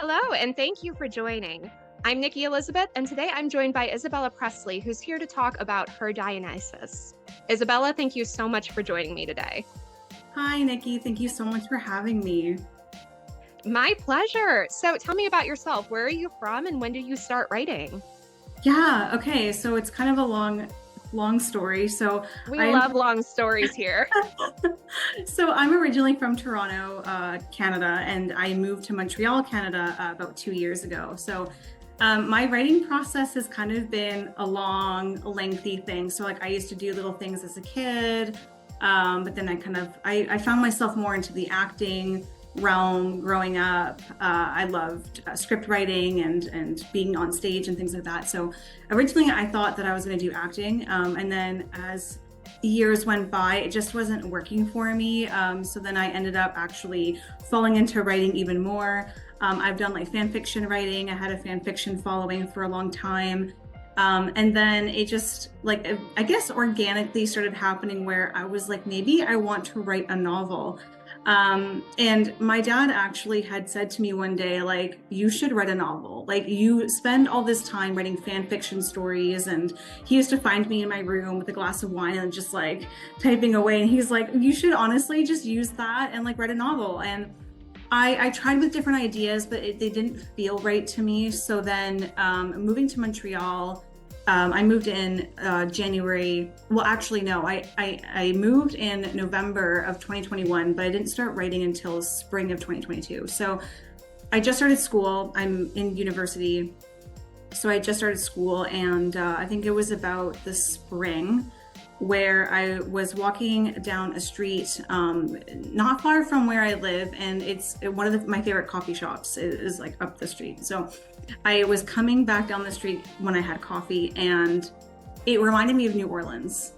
Hello, and thank you for joining. I'm Nikki Elizabeth, and today I'm joined by Isabella Presley, who's here to talk about her Dionysus. Isabella, thank you so much for joining me today. Hi, Nikki. Thank you so much for having me. My pleasure. So tell me about yourself. Where are you from, and when did you start writing? Yeah, okay. So it's kind of a long story. So We I'm love long stories here. I'm originally from Toronto, Canada, and I moved to Montreal, Canada, about 2 years ago. My writing process has kind of been a long, lengthy thing. So like I used to do little things as a kid, but then I found myself more into the acting realm growing up. I loved script writing and being on stage and things like that. So originally I thought that I was going to do acting, and then as years went by, it just wasn't working for me. So then I ended up actually falling into writing even more. I've done like fan fiction writing. I had a fan fiction following for a long time. And then it just like, I guess organically started happening where I was like, maybe I want to write a novel. And my dad actually had said to me one day, like, you should write a novel. Like, you spend all this time writing fan fiction stories. And he used to find me in my room with a glass of wine and just like typing away. And he's like, you should honestly just use that and like write a novel. And I tried with different ideas, but they didn't feel right to me. So then moving to Montreal, I moved in January. Well, actually, no, I moved in November of 2021, but I didn't start writing until spring of 2022. So I just started school. I'm in university. So I just started school, and I think it was about the spring where I was walking down a street not far from where I live, and it's one of my favorite coffee shops is like up the street. So I was coming back down the street when I had coffee, and it reminded me of New Orleans.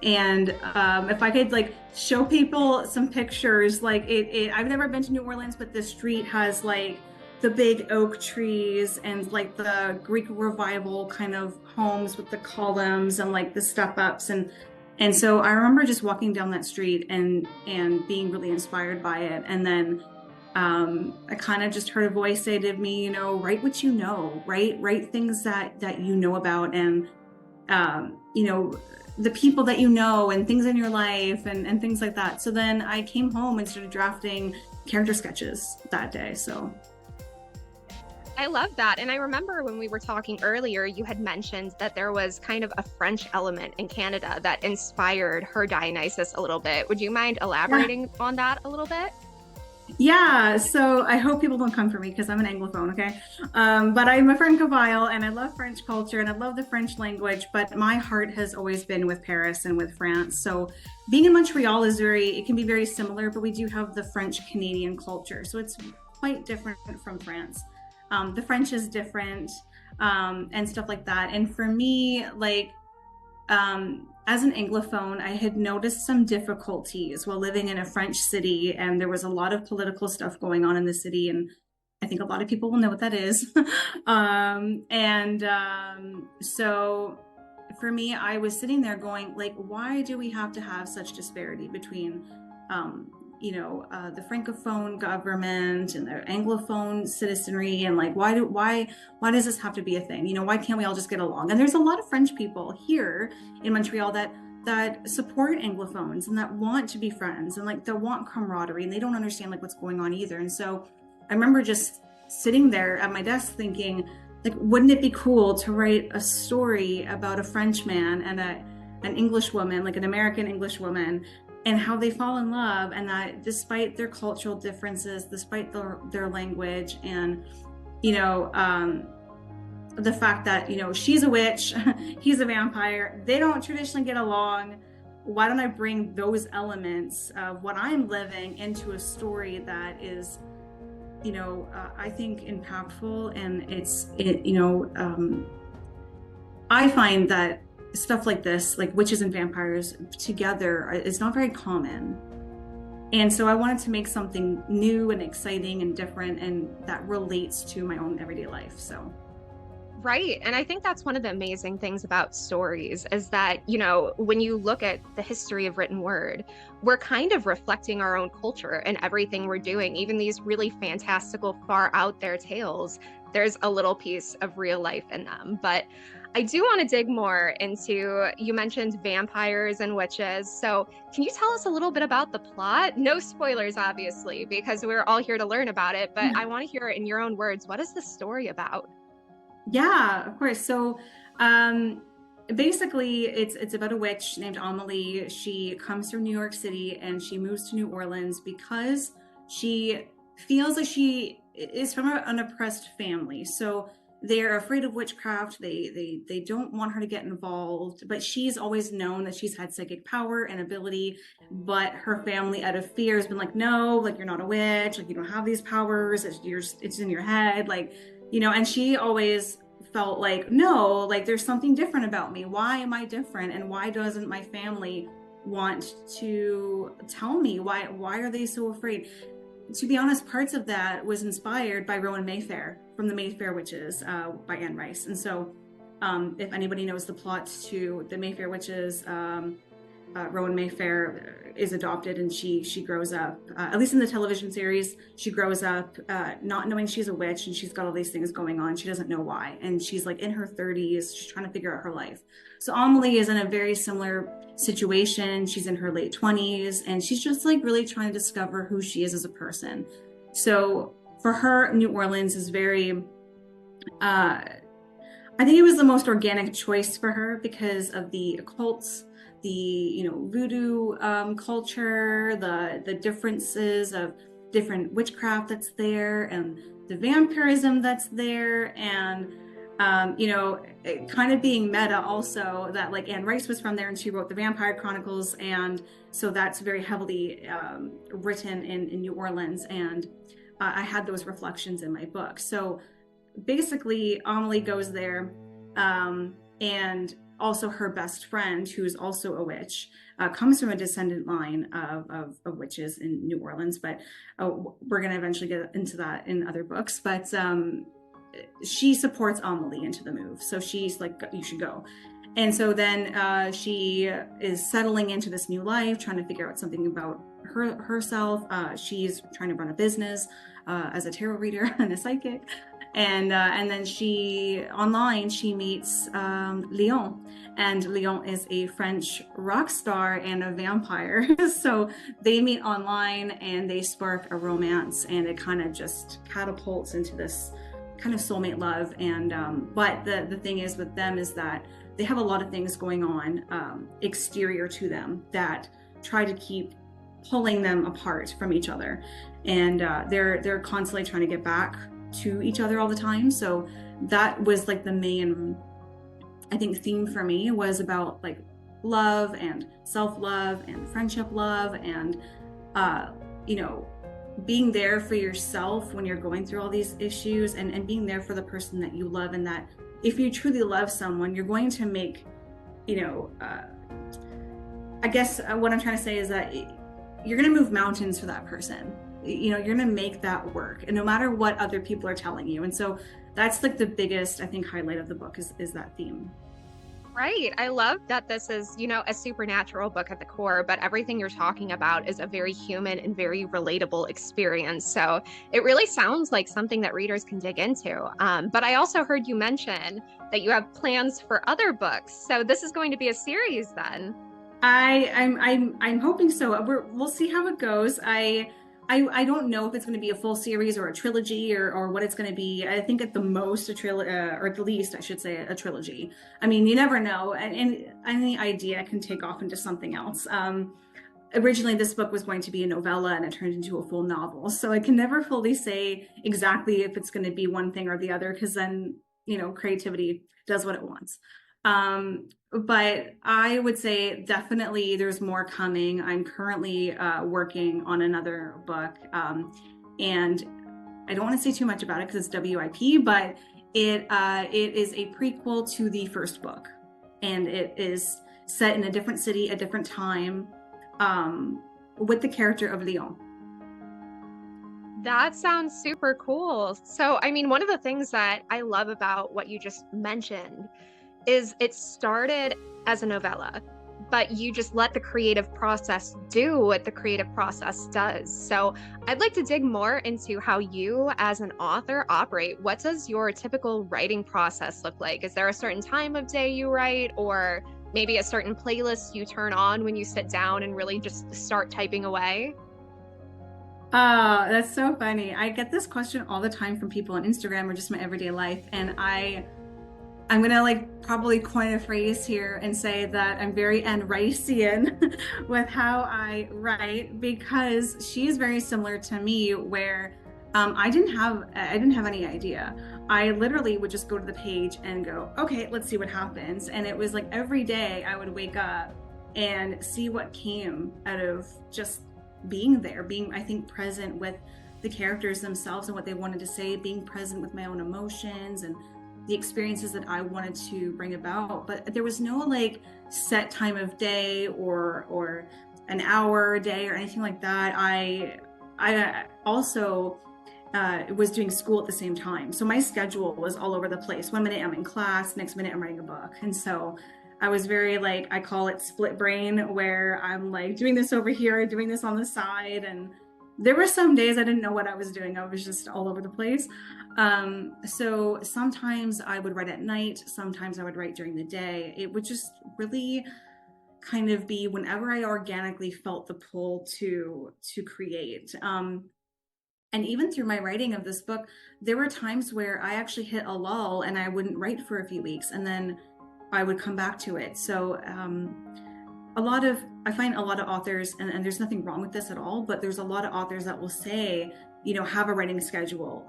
And if I could like show people some pictures, like I've never been to New Orleans, but the street has like the big oak trees and like the Greek revival kind of homes with the columns and like the step ups, and so I remember just walking down that street and being really inspired by it. And then I kind of just heard a voice say to me, write what you know, write things that you know about, and the people that you know and things in your life and things like that. So then I came home and started drafting character sketches that day. So I love that. And I remember when we were talking earlier, you had mentioned that there was kind of a French element in Canada that inspired her Dionysus a little bit. Would you mind elaborating on that a little bit? yeah, so I hope people don't come for me because I'm an Anglophone, okay? But I'm a Francophile and I love French culture and I love the French language, but my heart has always been with Paris and with France. So being in Montreal it can be very similar, but we do have the French Canadian culture. So it's quite different from France. The French is different, and stuff like that. And for me, like, as an Anglophone, I had noticed some difficulties while living in a French city, and there was a lot of political stuff going on in the city. And I think a lot of people will know what that is. So for me, I was sitting there going, like, why do we have to have such disparity between the Francophone government and the Anglophone citizenry, and like why does this have to be a thing? Why can't we all just get along? And there's a lot of French people here in Montreal that support Anglophones and that want to be friends and like that want camaraderie, and they don't understand like what's going on either. And so I remember just sitting there at my desk thinking, like, wouldn't it be cool to write a story about a French man and an English woman, like an American English woman, and how they fall in love, and that despite their cultural differences, despite their language, and the fact that she's a witch, he's a vampire, they don't traditionally get along. Why don't I bring those elements of what I'm living into a story that is I think impactful, and I find that stuff like this, like witches and vampires together, is not very common. And so I wanted to make something new and exciting and different and that relates to my own everyday life. So Right. And I think that's one of the amazing things about stories is that, when you look at the history of written word, we're kind of reflecting our own culture and everything we're doing. Even these really fantastical, far out there tales, there's a little piece of real life in them. But I do want to dig more into, you mentioned vampires and witches. So can you tell us a little bit about the plot? No spoilers, obviously, because we're all here to learn about it, but I want to hear it in your own words. What is the story about? Yeah, of course. So, um, basically, it's about a witch named Amelie. She comes from New York City and she moves to New Orleans because she feels like she is from an oppressed family. So they're afraid of witchcraft. They don't want her to get involved. But she's always known that she's had psychic power and ability. But her family, out of fear, has been like, no, like you're not a witch. Like you don't have these powers. It's in your head. Like and she always felt like, no, like there's something different about me. Why am I different? And why doesn't my family want to tell me? Why are they so afraid? To be honest, parts of that was inspired by Rowan Mayfair from the Mayfair Witches by Anne Rice. And so if anybody knows the plot to the Mayfair Witches, Rowan Mayfair is adopted and she grows up, at least in the television series, she grows up not knowing she's a witch and she's got all these things going on. She doesn't know why. And she's like in her 30s, she's trying to figure out her life. So Amelie is in a very similar situation. She's in her late 20s and she's just like really trying to discover who she is as a person. So for her, New Orleans is very, I think it was the most organic choice for her because of the occults, the voodoo culture, the differences of different witchcraft that's there, and the vampirism that's there, and it kind of being meta also that like Anne Rice was from there and she wrote the Vampire Chronicles, and so that's very heavily written in New Orleans, and I had those reflections in my book. So basically Amelie goes there, and also her best friend, who's also a witch, comes from a descendant line of witches in New Orleans, but we're going to eventually get into that in other books. But she supports Amelie into the move. So she's like, you should go. And so then she is settling into this new life, trying to figure out something about herself. She's trying to run a business as a tarot reader and a psychic. And then she meets Leon, and Leon is a French rock star and a vampire. So they meet online and they spark a romance, and it kind of just catapults into this kind of soulmate love. And but the thing is with them is that they have a lot of things going on exterior to them that try to keep pulling them apart from each other, and they're constantly trying to get back to each other all the time. So that was like the main, I think, theme for me, was about like love and self-love and friendship love, and being there for yourself when you're going through all these issues, and being there for the person that you love, and that if you truly love someone, you're going to make, I guess what I'm trying to say is that you're going to move mountains for that person. You're going to make that work, and no matter what other people are telling you. And so that's like the biggest, I think, highlight of the book is that theme. Right. I love that this is, a supernatural book at the core, but everything you're talking about is a very human and very relatable experience. So it really sounds like something that readers can dig into. But I also heard you mention that you have plans for other books. So this is going to be a series then. I'm hoping so. We'll see how it goes. I don't know if it's going to be a full series or a trilogy or what it's going to be. I think at the most a trilogy, or at the least, I should say, a trilogy. I mean, you never know, and any idea can take off into something else. Originally, this book was going to be a novella, and it turned into a full novel. So I can never fully say exactly if it's going to be one thing or the other, because then, creativity does what it wants. But I would say definitely there's more coming. I'm currently working on another book, and I don't want to say too much about it because it's WIP, but it is a prequel to the first book, and it is set in a different city, a different time, with the character of Leon. That sounds super cool. So, I mean, one of the things that I love about what you just mentioned is it started as a novella, but you just let the creative process do what the creative process does. So I'd like to dig more into how you, as an author, operate. What does your typical writing process look like? Is there a certain time of day you write, or maybe a certain playlist you turn on when you sit down and really just start typing away? That's so funny. I get this question all the time from people on Instagram or just my everyday life, and I'm gonna like probably coin a phrase here and say that I'm very Anne Riceian with how I write, because she's very similar to me where I didn't have any idea. I literally would just go to the page and go, okay, let's see what happens. And it was like every day I would wake up and see what came out of just being there, being, I think, present with the characters themselves and what they wanted to say, being present with my own emotions and the experiences that I wanted to bring about. But there was no like set time of day or an hour a day or anything like that. I also was doing school at the same time, so my schedule was all over the place. One minute I'm in class, next minute I'm writing a book, and so I was very like, I call it split brain, where I'm like doing this over here, doing this on the side, and there were some days I didn't know what I was doing. I was just all over the place. So sometimes I would write at night, sometimes I would write during the day. It would just really kind of be whenever I organically felt the pull to create. And even through my writing of this book, there were times where I actually hit a lull and I wouldn't write for a few weeks, and then I would come back to it. So I find a lot of authors, and there's nothing wrong with this at all, but there's a lot of authors that will say, you know, have a writing schedule,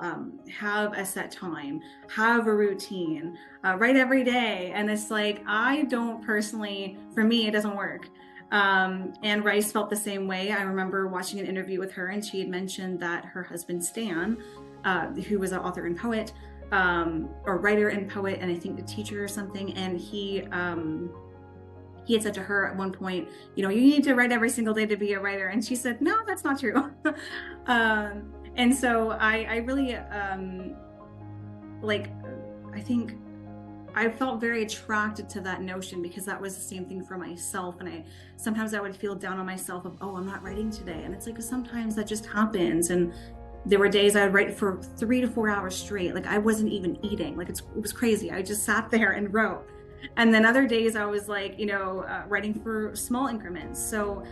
have a set time, have a routine, write every day. And it's like, I don't personally, for me, it doesn't work. Anne Rice felt the same way. I remember watching an interview with her, and she had mentioned that her husband, Stan, who was an author and poet, or writer and poet, and I think a teacher or something, and he had said to her at one point, you know, you need to write every single day to be a writer. And she said, no, that's not true. And so I really, like, I think I felt very attracted to that notion, because that was the same thing for myself. And sometimes I would feel down on myself of, oh, I'm not writing today. And it's like, sometimes that just happens. And there were days I would write for 3 to 4 hours straight. Like I wasn't even eating. Like it was crazy. I just sat there and wrote. And then other days I was like, you know, writing for small increments. So,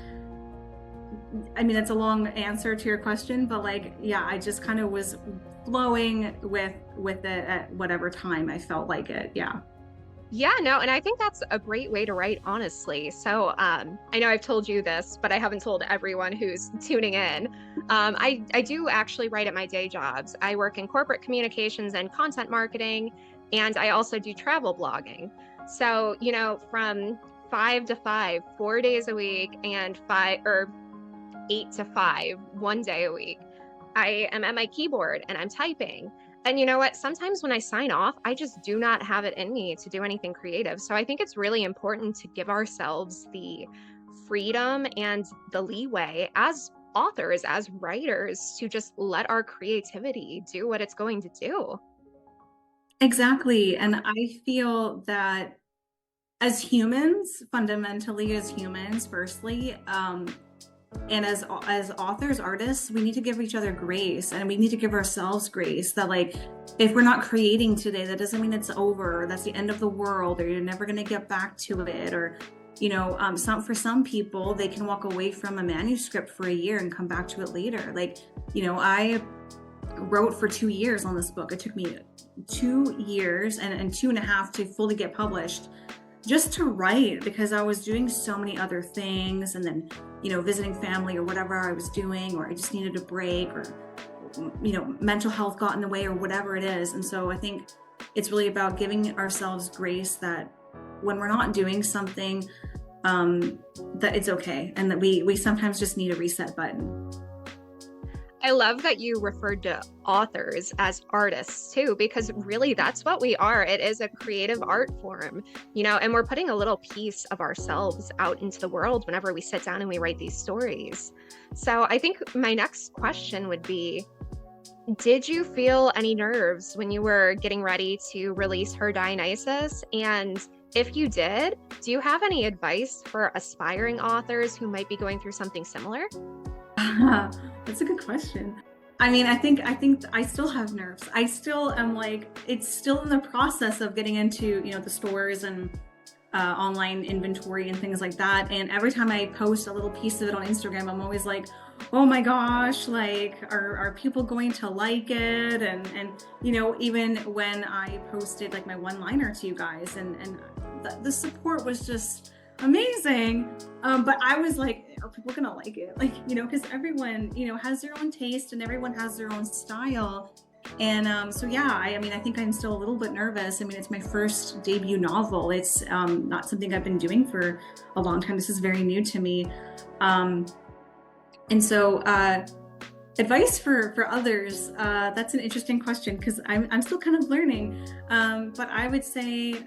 I mean, that's a long answer to your question, but like, yeah, I just kind of was flowing with it at whatever time I felt like it. Yeah. Yeah, no, and I think that's a great way to write, honestly. So, I know I've told you this, but I haven't told everyone who's tuning in. I do actually write at my day jobs. I work in corporate communications and content marketing, and I also do travel blogging. So, you know, from 5 to 5, 4 days a week, and 8 to 5, 1 day a week, I am at my keyboard and I'm typing. And you know what? Sometimes when I sign off, I just do not have it in me to do anything creative. So I think it's really important to give ourselves the freedom and the leeway as authors, as writers, to just let our creativity do what it's going to do. Exactly. And I feel that as humans, fundamentally as humans, firstly, and as authors, artists, we need to give each other grace, and we need to give ourselves grace. That like, if we're not creating today, that doesn't mean it's over, that's the end of the world, or you're never going to get back to it. Or, you know, for some people, they can walk away from a manuscript for a year and come back to it later. Like, you know, I wrote for 2 years on this book. It took me 2 years and 2.5 to fully get published, just to write, because I was doing so many other things, and then, you know, visiting family or whatever I was doing, or I just needed a break, or, you know, mental health got in the way, or whatever it is. And so I think it's really about giving ourselves grace, that when we're not doing something, that it's okay, and that we sometimes just need a reset button. I love that you referred to authors as artists too, because really that's what we are. It is a creative art form, you know, and we're putting a little piece of ourselves out into the world whenever we sit down and we write these stories. So I think my next question would be, Did you feel any nerves when you were getting ready to release her Dionysus? And if you did, do you have any advice for aspiring authors who might be going through something similar? That's a good question. I mean, I think I still have nerves. I still am like, it's still in the process of getting into, the stores and online inventory and things like that. And every time I post a little piece of it on Instagram, I'm always like, oh my gosh, like, are people going to like it? And even when I posted like my one-liner to you guys, and the support was just amazing. But I was like, are people gonna like it? Like, because everyone, has their own taste and everyone has their own style. And so, yeah, I mean, I think I'm still a little bit nervous. I mean, it's my first debut novel. It's not something I've been doing for a long time. This is very new to me. And so, advice for others, that's an interesting question because I'm still kind of learning. But I would say,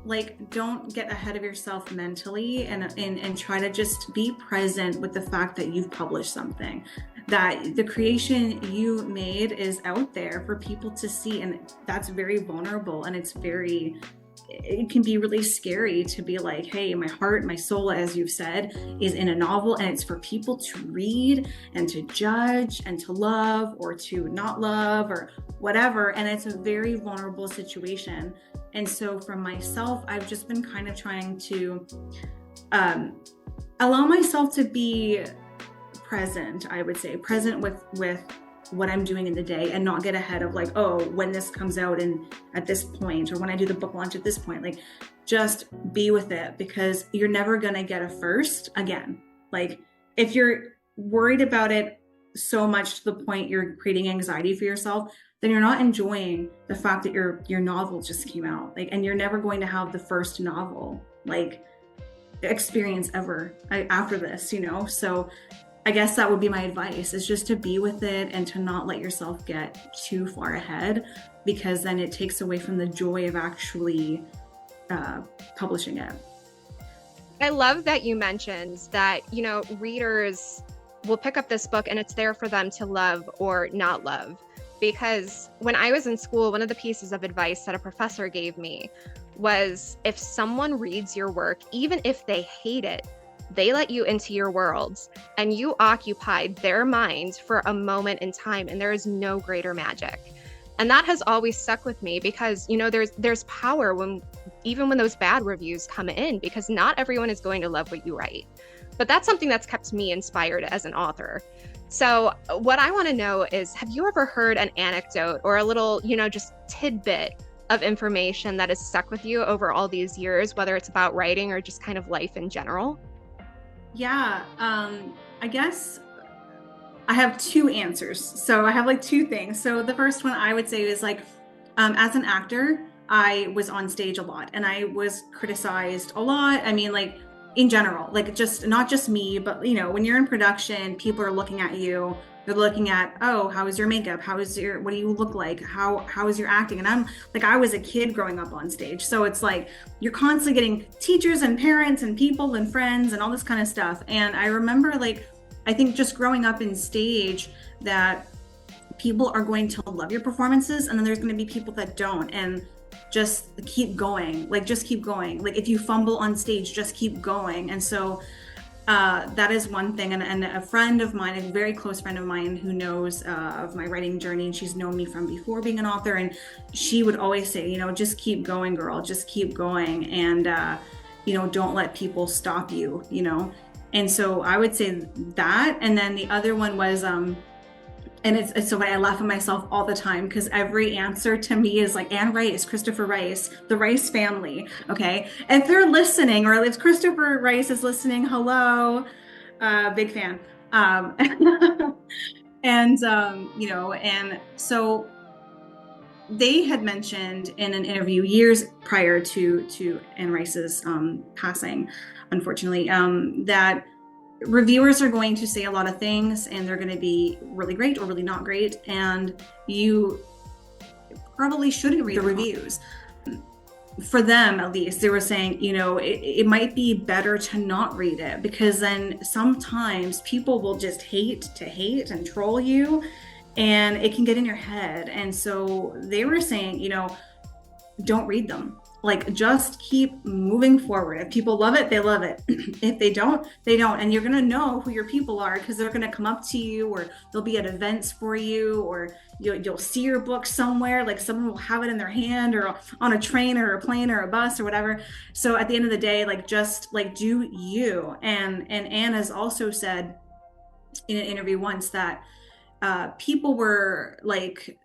like, don't get ahead of yourself mentally and try to just be present with the fact that you've published something, that the creation you made is out there for people to see. And that's very vulnerable, and it can be really scary to be like, hey, my heart, my soul, as you've said, is in a novel, and it's for people to read and to judge and to love or to not love or whatever. And it's a very vulnerable situation. And so for myself, I've just been kind of trying to allow myself to be present, I would say, present with what I'm doing in the day, and not get ahead of like, oh, when this comes out and at this point, or when I do the book launch at this point, like, just be with it, because you're never going to get a first again. Like, if you're worried about it so much to the point you're creating anxiety for yourself, then you're not enjoying the fact that your novel just came out. Like, and you're never going to have the first novel, like, experience ever after this, So I guess that would be my advice, is just to be with it and to not let yourself get too far ahead, because then it takes away from the joy of actually publishing it. I love that you mentioned that, readers will pick up this book and it's there for them to love or not love. Because when I was in school, one of the pieces of advice that a professor gave me was, if someone reads your work, even if they hate it, they let you into your worlds and you occupied their minds for a moment in time, and there is no greater magic. And that has always stuck with me, because there's power even when those bad reviews come in, because not everyone is going to love what you write. But that's something that's kept me inspired as an author. So what I want to know is, have you ever heard an anecdote or a little, just tidbit of information that has stuck with you over all these years, whether it's about writing or just kind of life in general? Yeah, I guess I have two answers. So I have like two things. So the first one I would say is like, as an actor, I was on stage a lot and I was criticized a lot. I mean, like, in general, like, just not just me, but when you're in production, people are looking at you. They're looking at, oh, how is your makeup? What do you look like? How is your acting? And I'm like, I was a kid growing up on stage. So it's like, you're constantly getting teachers and parents and people and friends and all this kind of stuff. And I remember, like, I think just growing up in stage, that people are going to love your performances, and then there's going to be people that don't. And just keep going. Like, just keep going. Like, if you fumble on stage, just keep going. And so that is one thing. And a friend of mine, a very close friend of mine who knows of my writing journey, and she's known me from before being an author, and she would always say, just keep going, girl, just keep going. And, don't let people stop you, And so I would say that. And then the other one was, and it's so I laugh at myself all the time, because every answer to me is like, Anne Rice, Christopher Rice, the Rice family. Okay. If they're listening, or if Christopher Rice is listening, hello, big fan. And so they had mentioned in an interview years prior to Anne Rice's passing, unfortunately, that reviewers are going to say a lot of things, and they're going to be really great or really not great, and you probably shouldn't read the reviews. For them, at least, they were saying, it might be better to not read it, because then sometimes people will just hate and troll you, and it can get in your head. And so they were saying, don't read them. Like, just keep moving forward. If people love it, they love it. If they don't, they don't. And you're going to know who your people are because they're going to come up to you, or they'll be at events for you, or you'll see your book somewhere. Like, someone will have it in their hand, or on a train or a plane or a bus or whatever. So at the end of the day, like, just like do you. And Anne has also said in an interview once that people were like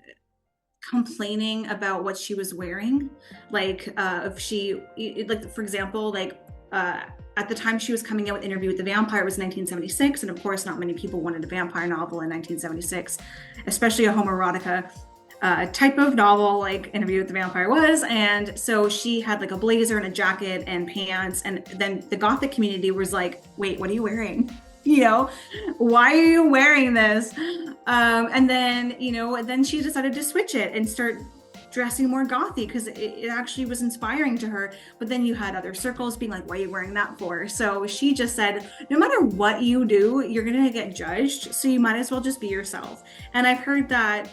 complaining about what she was wearing. Like, if she, like, for example, like, at the time she was coming out with Interview with the Vampire, it was 1976. And of course, not many people wanted a vampire novel in 1976, especially a homoerotica type of novel like Interview with the Vampire was. And so she had like a blazer and a jacket and pants. And then the Gothic community was like, wait, what are you wearing? Why are you wearing this? And then, then she decided to switch it and start dressing more gothy because it actually was inspiring to her. But then you had other circles being like, why are you wearing that for? So she just said, no matter what you do, you're going to get judged. So you might as well just be yourself. And I've heard that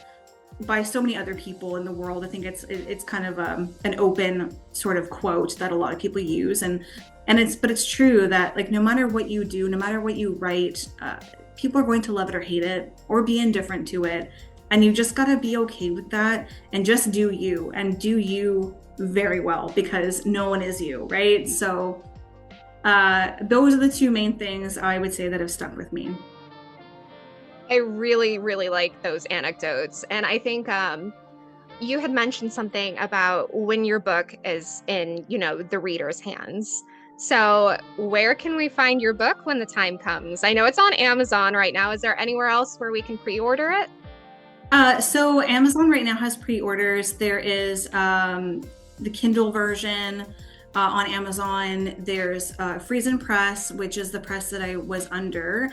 by so many other people in the world. I think it's kind of an open sort of quote that a lot of people use. But it's true that, like, no matter what you do, no matter what you write, people are going to love it or hate it or be indifferent to it. And you just got to be okay with that and just do you, and do you very well, because no one is you, right? So those are the two main things I would say that have stuck with me. I really, really like those anecdotes. And I think you had mentioned something about when your book is in, the reader's hands. So where can we find your book when the time comes? I know it's on Amazon right now. Is there anywhere else where we can pre-order it? So Amazon right now has pre-orders. There is the Kindle version on Amazon. There's Friesen Press, which is the press that I was under.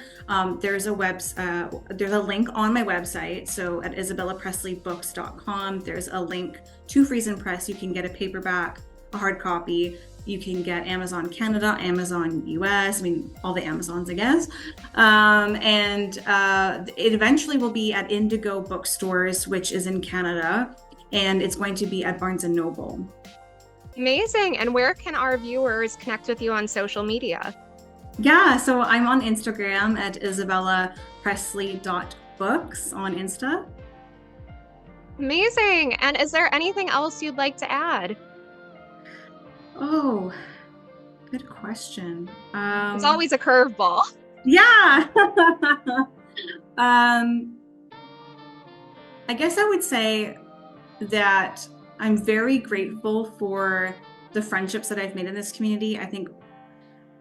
There's a link on my website. So at IsabellaPresleyBooks.com, there's a link to Friesen Press. You can get a paperback, a hard copy. You can get Amazon Canada, Amazon US, I mean, all the Amazons, I guess. It eventually will be at Indigo Bookstores, which is in Canada, and it's going to be at Barnes & Noble. Amazing. And where can our viewers connect with you on social media? Yeah, so I'm on Instagram at isabellapresley.books on Insta. Amazing. And is there anything else you'd like to add? Oh, good question. It's always a curveball. Yeah. I guess I would say that I'm very grateful for the friendships that I've made in this community. I think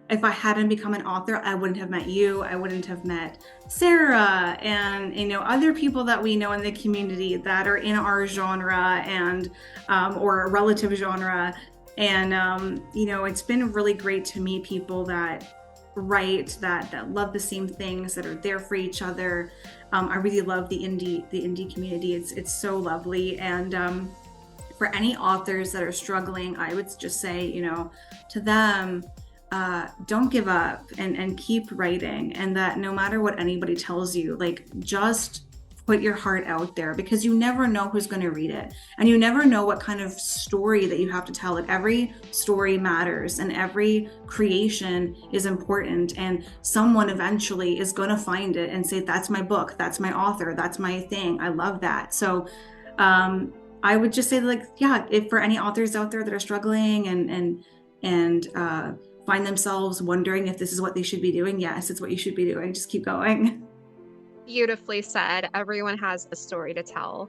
if I hadn't become an author, I wouldn't have met you. I wouldn't have met Sarah and, other people that we know in the community that are in our genre and, or a relative genre. And, it's been really great to meet people that write, that love the same things, that are there for each other. I really love the indie community. It's so lovely. And, for any authors that are struggling, I would just say, to them, don't give up and keep writing. And that no matter what anybody tells you, like, just put your heart out there, because you never know who's going to read it. And you never know what kind of story that you have to tell. Like, every story matters and every creation is important. And someone eventually is going to find it and say, that's my book, that's my author, that's my thing. I love that. So, I would just say, like, yeah, if for any authors out there that are struggling and find themselves wondering if this is what they should be doing, yes, it's what you should be doing. Just keep going. Beautifully said. Everyone has a story to tell.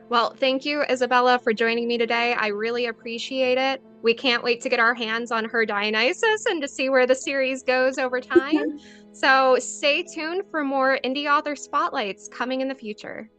Well, thank you, Isabella, for joining me today. I really appreciate it. We can't wait to get our hands on her Dionysus and to see where the series goes over time. So stay tuned for more indie author spotlights coming in the future.